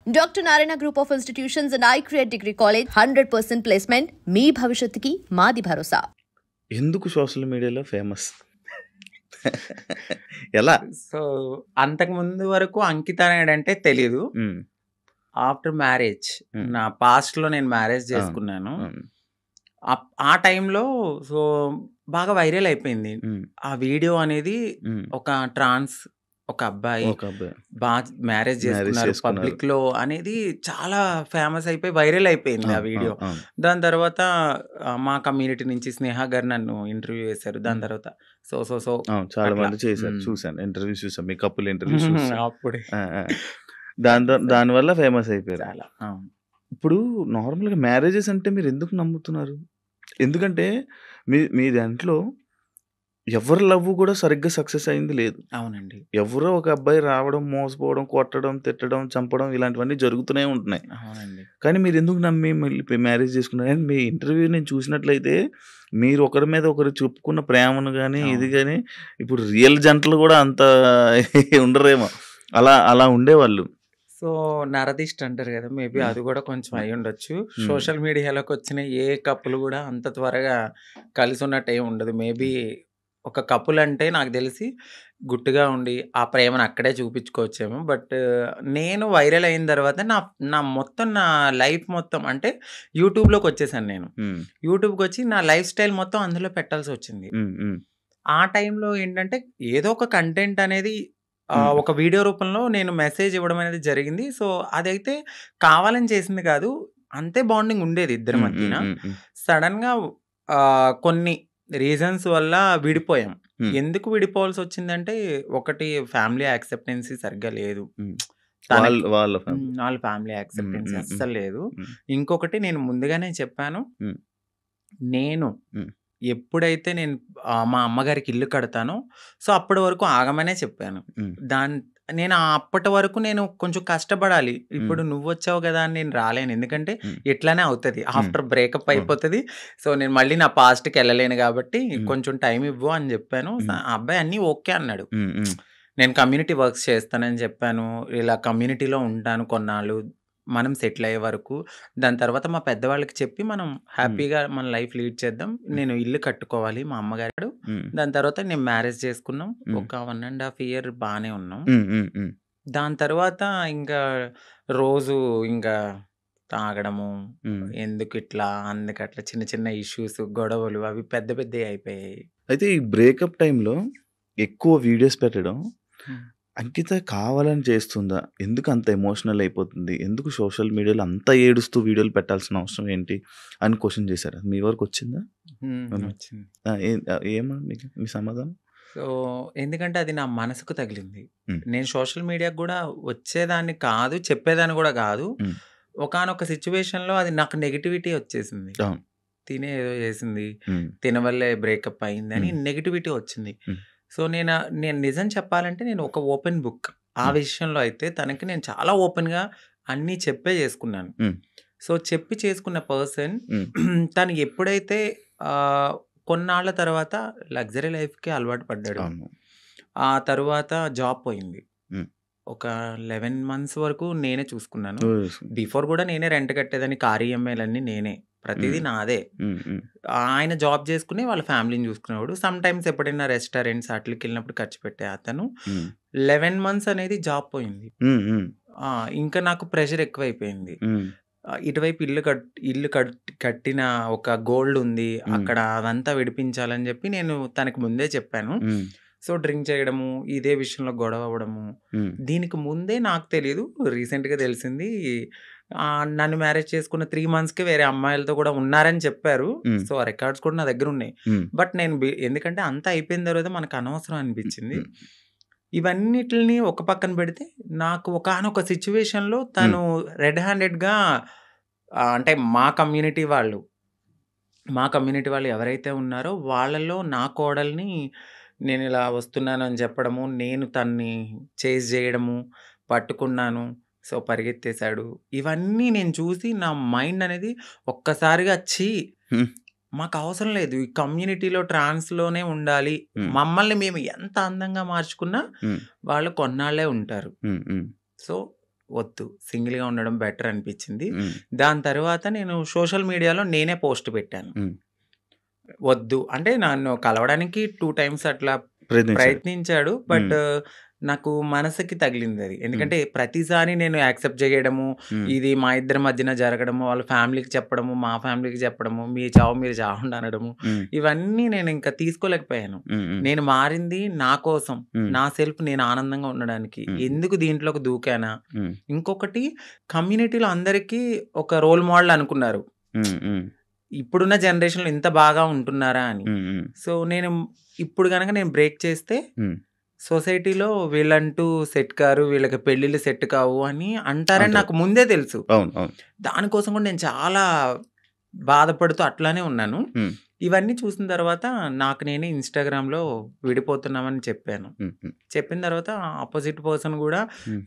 Doctor Narayana group of institutions and I create degree college 100% placement. మీ భవిష్యత్తుకి మాది భరోసా. ఎందుకు సోషల్ మీడియాలో ఫేమస్? ఎలా? సో అంతకు ముందు వరకు అంకిత అంటే తెలీదు. ఆఫ్టర్ మ్యారేజ్ నా పాస్ట్ లో నేను మ్యారేజ్ చేసుకున్నాను. ఆ టైంలో సో బాగా వైరల్ అయిపోయింది ఆ వీడియో అనేది. ఒక ట్రాన్స్ ఒక అబ్బాయి బాగా మ్యారేజ్ చేసుకున్నారు పబ్లిక్ లో అనేది చాలా ఫేమస్ అయిపోయి వైరల్ అయిపోయింది ఆ వీడియో. దాని తర్వాత మా కమ్యూనిటీ నుంచి స్నేహ గారు నన్ను ఇంటర్వ్యూ చేశారు. దాని తర్వాత సో సో సో చాలా మంది చేశారు, చూసాను ఇంటర్వ్యూస్, చూసాను మీ కపుల్ ఇంటర్వ్యూస్ అప్పుడే దానివల్ల ఫేమస్ అయిపోయారు. చాలా. ఇప్పుడు నార్మల్గా మ్యారేజెస్ అంటే మీరు ఎందుకు నమ్ముతున్నారు? ఎందుకంటే మీ దాంట్లో ఎవరి లవ్ కూడా సరిగ్గా సక్సెస్ అయింది లేదు. అవునండి. ఎవరో ఒక అబ్బాయి రావడం, మోసపోవడం, కొట్టడం, తిట్టడం, చంపడం ఇలాంటివన్నీ జరుగుతూనే ఉంటున్నాయి. అవునండి. కానీ మీరు ఎందుకు నమ్మి మ్యారేజ్ చేసుకున్నారు? అండ్ మీ ఇంటర్వ్యూ నేను చూసినట్లయితే మీరు ఒకరి మీద ఒకరు చెప్పుకున్న ప్రేమను కానీ ఇది కానీ ఇప్పుడు రియల్ జంటలు కూడా అంత ఉండరేమో, అలా ఉండేవాళ్ళు. సో నరదిష్ట అంటారు కదా, మేబీ అది కూడా కొంచెం అయి ఉండొచ్చు. సోషల్ మీడియాలోకి వచ్చిన ఏ కప్పులు కూడా అంత త్వరగా కలిసి ఉన్నట్టు ఏమి ఉండదు. మేబీ ఒక కపుల్ అంటే నాకు తెలిసి గుట్టుగా ఉండి ఆ ప్రేమను అక్కడే చూపించుకోవచ్చేమో. బట్ నేను వైరల్ అయిన తర్వాత నా మొత్తం నా లైఫ్ మొత్తం అంటే యూట్యూబ్లోకి వచ్చేసాను. నేను యూట్యూబ్కి వచ్చి నా లైఫ్ స్టైల్ మొత్తం అందులో పెట్టాల్సి వచ్చింది. ఆ టైంలో ఏంటంటే ఏదో ఒక కంటెంట్ అనేది ఒక వీడియో రూపంలో నేను మెసేజ్ ఇవ్వడం అనేది జరిగింది. సో అదైతే కావాలని చేసింది కాదు, అంతే బాండింగ్ ఉండేది ఇద్దరి మధ్యన. సడన్గా కొన్ని రీజన్స్ వల్ల విడిపోయాం. ఎందుకు విడిపోవాల్సి వచ్చిందంటే ఒకటి ఫ్యామిలీ యాక్సెప్టెన్సీ సరిగ్గా లేదు, వాళ్ళ ఫ్యామిలీ యాక్సెప్టెన్సీ అస్సలు లేదు. ఇంకొకటి నేను ముందుగానే చెప్పాను, నేను ఎప్పుడైతే నేను మా అమ్మగారికి ఇల్లు కడతానో సో అప్పటి వరకు ఆగమనే చెప్పాను. నేను అప్పటి వరకు నేను కొంచెం కష్టపడాలి. ఇప్పుడు నువ్వు వచ్చావు కదా అని నేను రాలేను, ఎందుకంటే ఎట్లానే అవుతుంది, ఆఫ్టర్ బ్రేకప్ అయిపోతుంది. సో నేను మళ్ళీ నా పాస్ట్కి వెళ్ళలేను కాబట్టి కొంచెం టైం ఇవ్వు అని చెప్పాను. ఆ అబ్బాయి అన్నీ ఓకే అన్నాడు. నేను కమ్యూనిటీ వర్క్స్ చేస్తానని చెప్పాను, ఇలా కమ్యూనిటీలో ఉంటాను కొన్నాళ్ళు, మనం సెటిల్ అయ్యే వరకు. దాని తర్వాత మా పెద్దవాళ్ళకి చెప్పి మనం హ్యాపీగా మన లైఫ్ లీడ్ చేద్దాం, నేను ఇల్లు కట్టుకోవాలి మా అమ్మగారు. దాని తర్వాత నేను మ్యారేజ్ చేసుకున్నాం. ఒక 1.5 year బాగానే ఉన్నాం. దాని తర్వాత ఇంకా రోజు ఇంకా తాగడము, ఎందుకు ఇట్లా అందుకట్లా చిన్న చిన్న ఇష్యూస్, గొడవలు అవి పెద్ద పెద్దవి అయిపోయాయి. అయితే ఈ బ్రేకప్ టైంలో ఎక్కువ వీడియోస్ పెట్టడం అంకిత కావాలని చేస్తుందా? ఎందుకు అంత ఎమోషనల్ అయిపోతుంది? ఎందుకు సోషల్ మీడియాలో అంత ఏడుస్తూ వీడియోలు పెట్టాల్సిన అవసరం ఏంటి అని క్వశ్చన్ చేశారా? మీ వరకు వచ్చిందా? ఏమా మీ సమాధానం? సో ఎందుకంటే అది నా మనసుకు తగిలింది. నేను సోషల్ మీడియాకు కూడా వచ్చేదాన్ని కాదు, చెప్పేదాన్ని కూడా కాదు. ఒకానొక సిచ్యువేషన్లో అది నాకు నెగిటివిటీ వచ్చేసింది. తినే ఏదో చేసింది, తిన వల్లే బ్రేకప్ అయింది అని నెగిటివిటీ వచ్చింది. సో నేను నిజం చెప్పాలంటే నేను ఒక ఓపెన్ బుక్ ఆ విషయంలో. అయితే తనకి నేను చాలా ఓపెన్గా అన్నీ చెప్పే చేసుకున్నాను. సో చెప్పి చేసుకున్న పర్సన్ తను ఎప్పుడైతే కొన్నాళ్ళ తర్వాత లగ్జరీ లైఫ్కి అలవాటు పడ్డాడు, ఆ తర్వాత జాబ్ పోయింది. ఒక 11 months వరకు నేనే చూసుకున్నాను. బిఫోర్ కూడా నేనే రెంట్ కట్టేదాన్ని, కార్ ఈఎంఐలన్నీ నేనే, ప్రతిదీ నాదే. ఆయన జాబ్ చేసుకుని వాళ్ళ ఫ్యామిలీని చూసుకునేవాడు. సమ్ టైమ్స్ ఎప్పుడైనా రెస్టారెంట్స్ అట్లకి వెళ్ళినప్పుడు ఖర్చు పెట్టే అతను 11 months అనేది జాబ్ పోయింది. ఇంకా నాకు ప్రెషర్ ఎక్కువైపోయింది. ఇటువైపు ఇల్లు కట్టిన ఒక గోల్డ్ ఉంది అక్కడ, అదంతా విడిపించాలని చెప్పి నేను తనకి ముందే చెప్పాను. సో డ్రింక్ చేయడము, ఇదే విషయంలో గొడవ అవ్వడము. దీనికి ముందే నాకు తెలియదు, రీసెంట్గా తెలిసింది. నన్ను మ్యారేజ్ చేసుకున్న 3 monthsకే వేరే అమ్మాయిలతో కూడా ఉన్నారని చెప్పారు. సో ఆ రికార్డ్స్ కూడా నా దగ్గర ఉన్నాయి. బట్ నేను ఎందుకంటే అంతా అయిపోయిన తర్వాత మనకు అనవసరం అనిపించింది. ఇవన్నిటిని ఒక పక్కన పెడితే నాకు ఒకానొక సిచ్యువేషన్లో తను రెడ్ హ్యాండెడ్గా అంటే మా కమ్యూనిటీ వాళ్ళు ఎవరైతే ఉన్నారో వాళ్ళలో నా కోడల్ని నేను ఇలా వస్తున్నాను అని చెప్పడము, నేను తన్ని చేజ్ చేయడము, పట్టుకున్నాను, సో పరిగెత్తేశాడు. ఇవన్నీ నేను చూసి నా మైండ్ అనేది ఒక్కసారిగా మాకు అవసరం లేదు, ఈ కమ్యూనిటీలో ట్రాన్స్లోనే ఉండాలి, మమ్మల్ని మేము ఎంత అందంగా మార్చుకున్నా వాళ్ళు కొన్నాళ్ళే ఉంటారు. సో వద్దు, సింగిల్గా ఉండడం బెటర్ అనిపించింది. దాని తర్వాత నేను సోషల్ మీడియాలో నేనే పోస్ట్ పెట్టాను. వద్దు అంటే నన్ను కలవడానికి 2 times అట్లా ప్రయత్నించాడు. బట్ నాకు మనసుకి తగిలింది అది. ఎందుకంటే ప్రతిసారి నేను యాక్సెప్ట్ చేయడము, ఇది మా ఇద్దరి మధ్యన జరగడము, వాళ్ళ ఫ్యామిలీకి చెప్పడము, మా ఫ్యామిలీకి చెప్పడము, మీ చావు మీరు చావండి అనడము, ఇవన్నీ నేను ఇంకా తీసుకోలేకపోయాను. నేను మారింది నా కోసం, నా సెల్ఫ్ నేను ఆనందంగా ఉండడానికి. ఎందుకు దీంట్లోకి దూకానా? ఇంకొకటి, కమ్యూనిటీలో అందరికీ ఒక రోల్ మోడల్ అనుకున్నారు, ఇప్పుడున్న జనరేషన్లో ఇంత బాగా ఉంటున్నారా అని. సో నేను ఇప్పుడు కనుక నేను బ్రేక్ చేస్తే సొసైటీలో వీళ్ళంటూ సెట్ కారు, వీళ్ళకి పెళ్ళిళ్ళు సెట్ కావు అని అంటారని నాకు ముందే తెలుసు. దానికోసం కూడా నేను చాలా బాధపడుతూ అట్లానే ఉన్నాను. ఇవన్నీ చూసిన తర్వాత నాకు నేనే ఇన్స్టాగ్రామ్లో విడిపోతున్నామని చెప్పాను. చెప్పిన తర్వాత ఆపోజిట్ పర్సన్ కూడా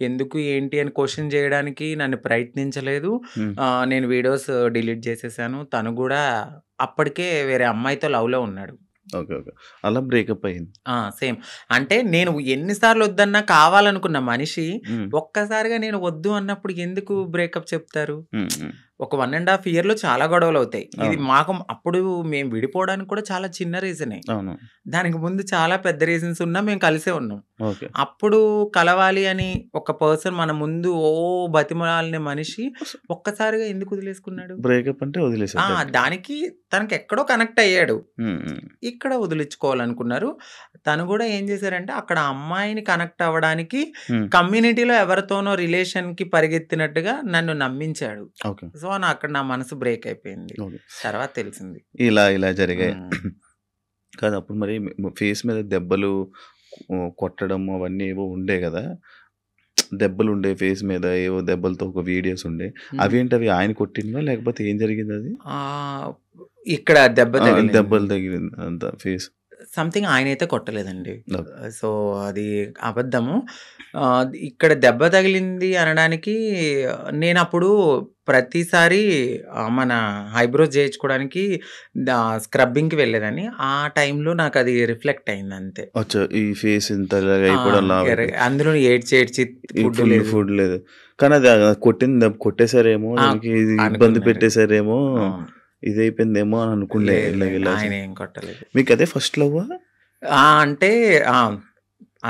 ఎందుకు ఏంటి అని క్వశ్చన్ చేయడానికి నన్ను ప్రయత్నించలేదు. నేను వీడియోస్ డిలీట్ చేసేసాను. తను కూడా అప్పటికే వేరే అమ్మాయితో లవ్లో ఉన్నాడు. ఓకే. ఓకే. అలా బ్రేకప్ అయింది. సేమ్. అంటే నేను ఎన్నిసార్లు వద్దన్నా కావాలనుకున్న మనిషి ఒక్కసారిగా నేను వద్దు అన్నప్పుడు ఎందుకు బ్రేకప్ చెప్తారు? ఒక 1.5 yearలో చాలా గొడవలు అవుతాయి. ఇది మాకు అప్పుడు మేము విడిపోవడానికి కూడా చాలా చిన్న రీజనే. దానికి ముందు చాలా పెద్ద రీజన్స్ ఉన్నా మేము కలిసే ఉన్నాం. అప్పుడు కలవాలి అని ఒక పర్సన్ మన ముందు బతిమలాలిన మనిషి ఒక్కసారిగా ఎందుకు వదిలేసుకున్నాడు? బ్రేకప్ అంటే వదిలేసాడు. దానికి తనకి ఎక్కడో కనెక్ట్ అయ్యాడు, ఇక్కడ వదిలించుకోవాలనుకున్నారు. తను కూడా ఏం చేశారంటే అక్కడ అమ్మాయిని కనెక్ట్ అవ్వడానికి కమ్యూనిటీలో ఎవరితోనో రిలేషన్ కి పరిగెత్తినట్టుగా నన్ను నమ్మించాడు. సో అక్కడ నా మనసు బ్రేక్ అయిపోయింది. తర్వాత తెలిసింది ఇలా జరిగాయి కాదు. అప్పుడు మరి ఫేస్ మీద దెబ్బలు కొట్టడం అవన్నీ ఏవో ఉండే కదా, దెబ్బలు ఉండే ఫేస్ మీద, ఏవో దెబ్బలతో ఒక వీడియోస్ ఉండే, అవేంటి అవి ఆయన కొట్టిందా లేకపోతే ఏం జరిగింది? అది ఇక్కడ దెబ్బలు తగిలింది అంత ఫేస్ సంథింగ్. ఆయన అయితే కొట్టలేదండి. సో అది అబద్ధము. ఇక్కడ దెబ్బ తగిలింది అనడానికి నేను అప్పుడు ప్రతిసారి మన ఐబ్రోస్ చేయించుకోవడానికి స్క్రబ్బింగ్కి వెళ్ళేదని. ఆ టైంలో నాకు అది రిఫ్లెక్ట్ అయింది అంతే. ఈ ఫేస్ ఇంత అందులో ఏడ్చి ఫుడ్ లేదు కానీ అది కొట్టేసారేమో, ఇబ్బంది పెట్టేసారేమో, ఇది అయిపోయిందేమో అని అనుకుంటే. ఆయన ఏం కొట్టలేదు. మీకు అదే ఫస్ట్ లవ్? అంటే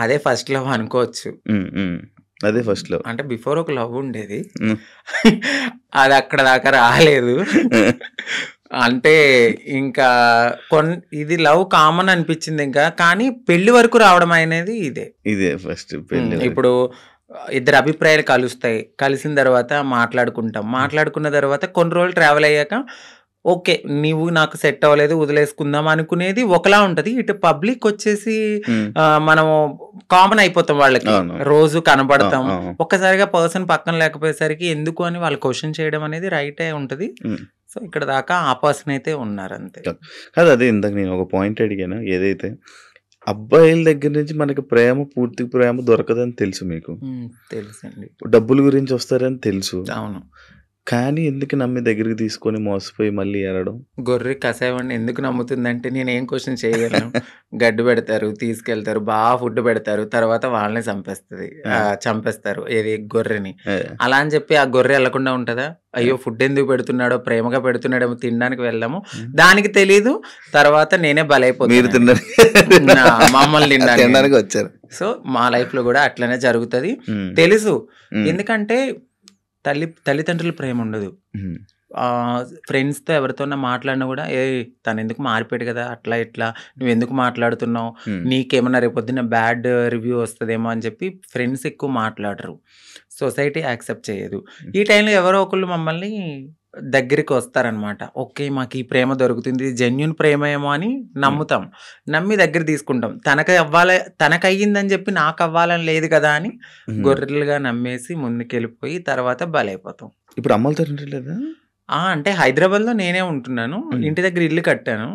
అదే ఫస్ట్ లవ్ అనుకోవచ్చు. అదే ఫస్ట్ లవ్. అంటే బిఫోర్ ఒక లవ్ ఉండేది, అది అక్కడ దాకా రాలేదు. అంటే ఇంకా ఇది లవ్ కామన్ అనిపించింది ఇంకా, కానీ పెళ్లి వరకు రావడం అనేది ఇదే ఫస్ట్ పెళ్లి. ఇప్పుడు ఇద్దరు అభిప్రాయాలు కలుస్తాయి, కలిసిన తర్వాత మాట్లాడుకున్న తర్వాత కొన్ని రోజులు ట్రావెల్ అయ్యాక ఓకే నీవు నాకు సెట్ అవ్వలేదు వదిలేసుకుందాం అనుకునేది ఒకలా ఉంటది. ఇటు పబ్లిక్ వచ్చేసి మనము కామన్ అయిపోతాం, వాళ్ళకి రోజు కనబడతాం. ఒక్కసారిగా పర్సన్ పక్కన లేకపోయేసరికి ఎందుకు అని వాళ్ళు క్వశ్చన్ చేయడం అనేది రైటే ఉంటది. సో ఇక్కడ దాకా ఆ పర్సన్ అయితే ఉన్నారు అంతే. కాదు అదే ఇందాక నేను ఒక పాయింట్ అడిగాను, ఏదైతే అబ్బాయిల దగ్గర నుంచి మనకి పూర్తి ప్రేమ దొరకదని తెలుసు, మీకు తెలుసండి. డబ్బుల గురించి వస్తారని తెలుసు. అవును. కానీ ఎందుకు నమ్మి దగ్గరికి తీసుకొని మోసపోయి మళ్ళీ ఏడడం? గొర్రె కసాయవాడిని ఎందుకు నమ్ముతుందంటే నేను ఏం క్వశ్చన్ చేయగలను. గడ్డు పెడతారు, తీసుకెళ్తారు, బాగా ఫుడ్ పెడతారు, తర్వాత వాళ్ళని చంపేస్తారు ఏది గొర్రెని. అలా అని చెప్పి ఆ గొర్రె వెళ్లకుండా ఉంటుందా? అయ్యో ఫుడ్ ఎందుకు పెడుతున్నాడో, ప్రేమగా పెడుతున్నాడేమో, తినడానికి వెళ్ళాము, దానికి తెలీదు. తర్వాత నేనే బలైపోతాను, మమ్మల్ని తినడానికి వచ్చారు. సో మా లైఫ్ లో కూడా అట్లనే జరుగుతుంది తెలుసు. ఎందుకంటే తల్లిదండ్రుల ప్రేమ ఉండదు. ఫ్రెండ్స్తో ఎవరితోన్నా మాట్లాడినా కూడా తను ఎందుకు మారిపోయాడు కదా, అట్లా ఇట్లా నువ్వు ఎందుకు మాట్లాడుతున్నావు, నీకేమన్నా రేపొద్దున బ్యాడ్ రివ్యూ వస్తుందేమో అని చెప్పి ఫ్రెండ్స్ ఎక్కువ మాట్లాడరు, సొసైటీ యాక్సెప్ట్ చేయదు. ఈ టైంలో ఎవరో ఒకళ్ళు మమ్మల్ని దగ్గరికి వస్తారనమాట. ఓకే మాకు ఈ ప్రేమ దొరుకుతుంది, జెన్యున్ ప్రేమ ఏమో అని నమ్ముతాం, నమ్మి దగ్గర తీసుకుంటాం. తనకు అయ్యిందని చెప్పి నాకు అవ్వాలని లేదు కదా అని గొర్రెలుగా నమ్మేసి ముందుకెళ్ళిపోయి తర్వాత బలైపోతాం. ఇప్పుడు అమ్మలతో లేదా? అంటే హైదరాబాద్ లో నేనే ఉంటున్నాను, ఇంటి దగ్గర ఇల్లు కట్టాను.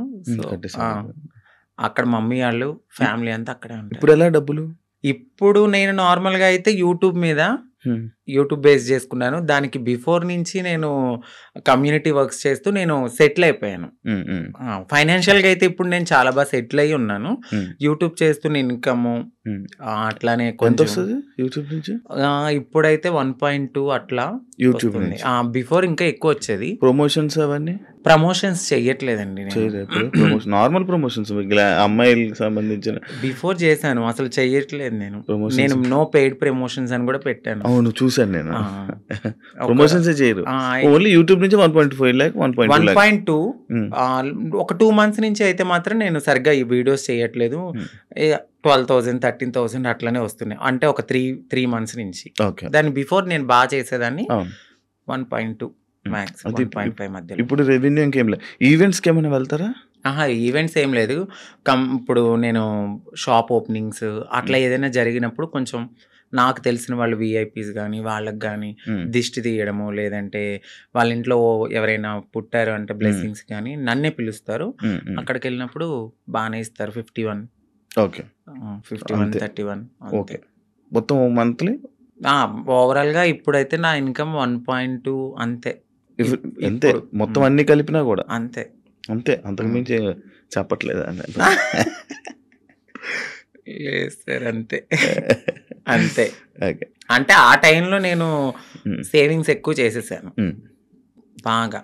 అక్కడ మమ్మీ వాళ్ళు ఫ్యామిలీ అంతా అక్కడే ఉంటారు. ఇప్పుడు ఎలా డబ్బులు? ఇప్పుడు నేను నార్మల్ గా అయితే యూట్యూబ్ మీద యూట్యూబ్ బేస్ చేసుకున్నాను. దానికి బిఫోర్ నుంచి నేను కమ్యూనిటీ వర్క్స్ చేస్తూ నేను సెటిల్ అయిపోయాను. ఫైనాన్షియల్‌గా అయితే ఇప్పుడు నేను చాలా బాగా సెటిల్ అయ్యి ఉన్నాను. యూట్యూబ్ చేస్తున్న ఇన్‌కమ్ అట్లానే కొంచెం ఎంతొస్తది యూట్యూబ్ నుంచి? ఇప్పుడైతే 1.2 అట్లా యూట్యూబ్ వస్తుంది. నుంచి. బిఫోర్ ఇంకా ఎక్కువ వచ్చేది. ప్రమోషన్స్ అవన్నీ ప్రమోషన్స్ చెయ్యట్లేదండి నేను. చేయలేదు. ప్రమోషన్ నార్మల్ ప్రమోషన్స్ అమ్మాయిలకి సంబంధించిన బిఫోర్ చేశాను, అసలు చెయ్యట్లేదు నేను. ప్రమోషన్స్. నేను నో పెయిడ్ ప్రమోషన్స్ అని కూడా పెట్టాను. అవును చూసాను నేను. ఆ, ప్రమోషన్స్ చేయరు. ఆ, ఓన్లీ యూట్యూబ్ నుంచి 1.5 lakh 1.2 lakh. 1.2 ఒక 2 months నుంచి అయితే మాత్రం నేను సరిగ్గా ఈ వీడియోస్ చేయట్లేదు. 12,000 13,000 అట్లనే వస్తున్నాయి. అంటే ఒక 3 months నుంచి. ఓకే. దాని బిఫోర్ నేను బాగా చేసేదాన్ని. అవును. 1.2 మ్యాక్స్ అది 1.5 మధ్యలో. ఇప్పుడు రెవెన్యూ ఇంకేం లేదు. ఈవెంట్స్కి ఏమైనా వెళ్తారా? ఈవెంట్స్ ఏం లేదు. ఇప్పుడు నేను షాప్ ఓపెనింగ్స్ అట్లా ఏదైనా జరిగినప్పుడు కొంచెం నాకు తెలిసిన వాళ్ళు విఐపీస్ కానీ వాళ్ళకి కానీ దిష్టి తీయడము, లేదంటే వాళ్ళ ఇంట్లో ఎవరైనా పుట్టారు అంటే బ్లెస్సింగ్స్ కానీ నన్నే పిలుస్తారు. అక్కడికి వెళ్ళినప్పుడు బాగానే ఇస్తారు. 51 ఓకే 51 అంతే. 31 ఓకే. మొత్తం మంత్లీ ఓవరాల్ గా ఇప్పుడైతే నా ఇన్కమ్ 1.2 అంతే. అంతే మొత్తం అన్ని కలిపినా కూడా అంతే అంతే, అంతకు మించి చెప్పట్లేదు. లేదు సార్, అంతే అంతే. ఓకే. అంటే ఆ టైంలో నేను సేవింగ్స్ ఎక్కువ చేసేసాను బాగా.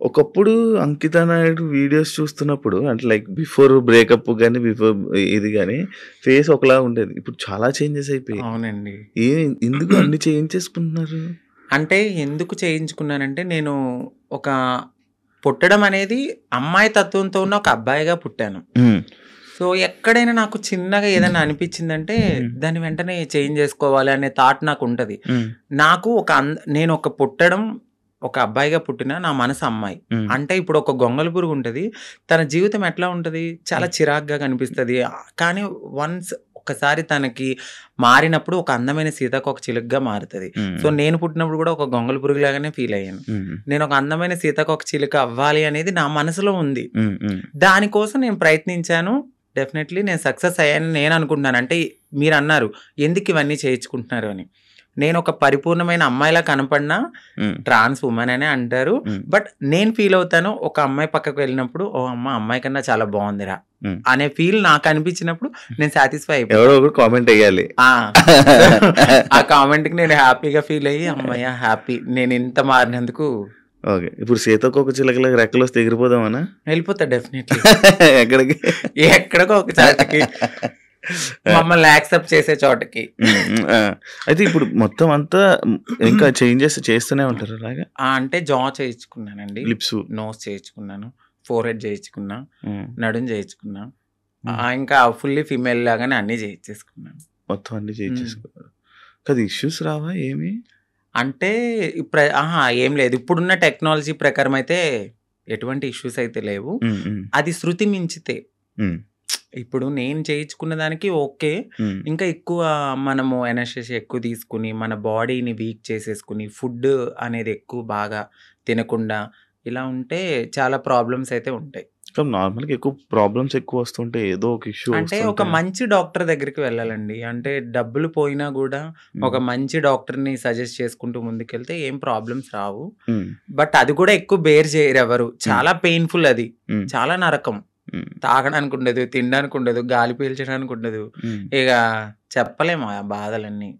ఒకప్పుడు అంకిత నాయుడు వీడియోస్ చూస్తున్నప్పుడు అంటే లైక్ బిఫోర్ బ్రేకప్ కానీ బిఫోర్ ఇది కానీ ఫేస్ ఒకలా ఉండేది. ఇప్పుడు చాలా చేంజెస్ అయిపోయాయి. అవునండి. ఎందుకు అన్ని చేయించేసుకుంటున్నారు? అంటే ఎందుకు చేయించుకున్నానంటే నేను ఒక పుట్టడం అనేది అమ్మాయి తత్వంతో ఉన్న ఒక అబ్బాయిగా పుట్టాను. సో ఎక్కడైనా నాకు చిన్నగా ఏదైనా అనిపించిందంటే దాన్ని వెంటనే చేంజ్ చేసుకోవాలి అనే థాట్ నాకు ఉంటుంది. నాకు నేను ఒక పుట్టడం ఒక అబ్బాయిగా పుట్టిన నా మనసు అమ్మాయి. అంటే ఇప్పుడు ఒక గొంగళి పురుగు ఉంటుంది, తన జీవితం ఎట్లా ఉంటుంది, చాలా చిరాగ్గా కనిపిస్తుంది. కానీ వన్స్ ఒక్కసారి తనకి మారినప్పుడు ఒక అందమైన సీతాకోక చిలుకగా మారుతుంది. సో నేను పుట్టినప్పుడు కూడా ఒక గొంగళి పురుగు లాగానే ఫీల్ అయ్యాను. నేను ఒక అందమైన సీతాకోక చిలుక అవ్వాలి అనేది నా మనసులో ఉంది. దానికోసం నేను ప్రయత్నించాను. డెఫినెట్లీ నేను సక్సెస్ అయ్యాను నేను అనుకుంటున్నాను. అంటే మీరు అన్నారు ఎందుకు ఇవన్నీ చేయించుకుంటున్నారు అని. నేను ఒక పరిపూర్ణమైన అమ్మాయిలా కనపడినా ట్రాన్స్ ఉమెన్ అనే అంటారు. బట్ నేను ఫీల్ అవుతాను ఒక అమ్మాయి పక్కకు వెళ్ళినప్పుడు ఓ అమ్మాయి కన్నా చాలా బాగుందిరా అనే ఫీల్ నాకు అనిపించినప్పుడు నేను సాటిస్ఫై అయిపోయాను. ఎవరో ఒకరు కామెంట్ అయ్యాలి. ఆ కామెంట్ కి నేను హ్యాపీగా ఫీల్ అయ్యి అమ్మాయి హ్యాపీ నేను ఇంత మారినందుకు. ఓకే. ఇప్పుడు సీతాకోక చిలకలకు రెక్కలు వస్తే ఎగిరిపోదామనా? వెళ్ళిపోతా డెఫినెట్లీ. ఎక్కడికి? ఎక్కడికో ఒక చోటకి, మమ్మల్ని యాక్సెప్ట్ చేసే చోటకి. అయితే ఇప్పుడు మొత్తం అంతా ఇంకా చేంజెస్ చేస్తూనే ఉంటారు అలాగా? అంటే జా చేయించుకున్నానండి, లిప్స్ నోస్ చేయించుకున్నాను, ఫోర్ హెడ్ చేయించుకున్నా, నడుం చేయించుకున్నా, ఇంకా ఫుల్లీ ఫీమేల్ లాగానే అన్ని చేయించేసుకున్నాను. మొత్తం అన్ని చేయించేసుకున్నారు కదా. ఇష్యూస్ రావా ఏమి? అంటే ఏం లేదు. ఇప్పుడున్న టెక్నాలజీ ప్రకారం అయితే ఎటువంటి ఇష్యూస్ అయితే లేవు. అది శృతి మించితే ఇప్పుడు నేను చేయించుకున్న దానికి ఓకే. ఇంకా ఎక్కువ మనము ఎనర్జీ ఎక్కువ తీసుకుని మన బాడీని వీక్ చేసేసుకుని ఫుడ్ అనేది ఎక్కువ బాగా తినకుండా ఇలా ఉంటే చాలా ప్రాబ్లమ్స్ అయితే ఉంటాయి. నార్మల్గా ఎక్కువ ప్రాబ్లమ్స్ ఎక్కువ వస్తుంటే ఏదో ఒక ఇష్యూ. అంటే ఒక మంచి డాక్టర్ దగ్గరికి వెళ్ళాలండి. అంటే డబ్బులు పోయినా కూడా ఒక మంచి డాక్టర్ని సజెస్ట్ చేసుకుంటూ ముందుకెళ్తే ఏం ప్రాబ్లమ్స్ రావు. బట్ అది కూడా ఎక్కువ బేర్ చేయరు ఎవరు. చాలా పెయిన్ఫుల్, అది చాలా నరకం. తాగడానికి ఉండదు, తినడానికి ఉండదు, గాలి పీల్చడానికి ఉండదు. ఇక చెప్పలేము ఆ బాధలన్నీ.